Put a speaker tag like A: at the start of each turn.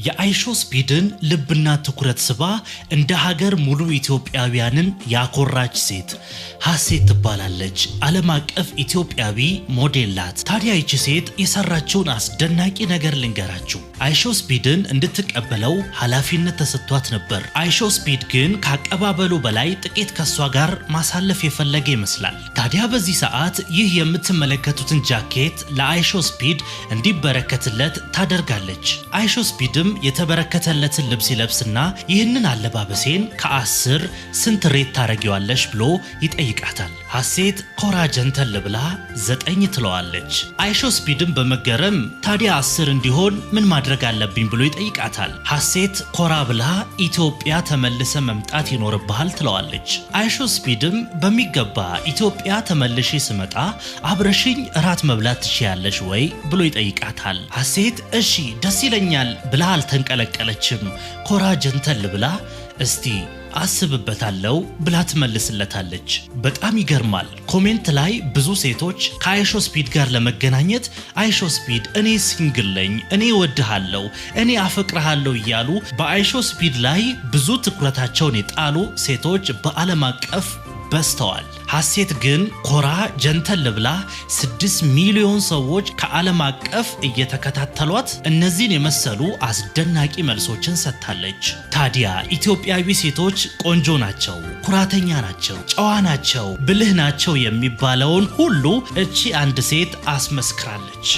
A: የአይሾ ስፒድን ልብና ትኩረት ስባ እንደ ሀገር ሙሉ ኢትዮጵያውያንን ያኮራች ሴት ሀሴት ትባላለች። ዓለም አቀፍ ኢትዮጵያዊ ሞዴል ናት። ታዲያ ይቺ ሴት የሰራችውን አስደናቂ ነገር ልንገራችሁ። አይሾ ስፒድን እንድትቀበለው ኃላፊነት ተሰጥቷት ነበር። አይሾ ስፒድ ግን ካቀባበሉ በላይ ጥቂት ከሷ ጋር ማሳለፍ የፈለገ ይመስላል። ታዲያ በዚህ ሰዓት ይህ የምትመለከቱትን ጃኬት ለአይሾ ስፒድ እንዲበረከትለት ታደርጋለች። አይሾ ስፒድም የተበረከተለትን ልብስ ይለብስና ይህንን አለባበሴን ከ10 ስንት ሬት ታረጊዋለሽ ብሎ ይጠይቃታል። ሀሴት ኮራ ጀንተል ብላ 9 ትለዋለች። አይሾ ስፒድም በመገረም ታዲያ 10 እንዲሆን ምን ማድረግ አለብኝ ብሎ ይጠይቃታል። ሀሴት ኮራ ብላ ኢትዮጵያ ተመልሰ መምጣት ይኖርብሃል ትለዋለች። አይሾ ስፒድም በሚገባ ኢትዮጵያ ተመልሼ ስመጣ አብረሽኝ እራት መብላት ትችያለሽ ወይ ብሎ ይጠይቃታል። ሀሴት እሺ ደስ ይለኛል ብላ አልተንቀለቀለችም። ኮራ ጀንተል ብላ እስቲ አስብበታለሁ ብላ ትመልስለታለች። በጣም ይገርማል። ኮሜንት ላይ ብዙ ሴቶች ከአይሾ ስፒድ ጋር ለመገናኘት አይሾ ስፒድ እኔ ሲንግል ነኝ፣ እኔ ወድሃለሁ፣ እኔ አፈቅርሃለሁ እያሉ በአይሾ ስፒድ ላይ ብዙ ትኩረታቸውን የጣሉ ሴቶች በዓለም አቀፍ በስተዋል። ሀሴት ግን ኮራ ጀንተል ብላ 6 ሚሊዮን ሰዎች ከዓለም አቀፍ እየተከታተሏት እነዚህን የመሰሉ አስደናቂ መልሶችን ሰጥታለች። ታዲያ ኢትዮጵያዊ ሴቶች ቆንጆ ናቸው፣ ኩራተኛ ናቸው፣ ጨዋ ናቸው፣ ብልህ ናቸው የሚባለውን ሁሉ እቺ አንድ ሴት አስመስክራለች።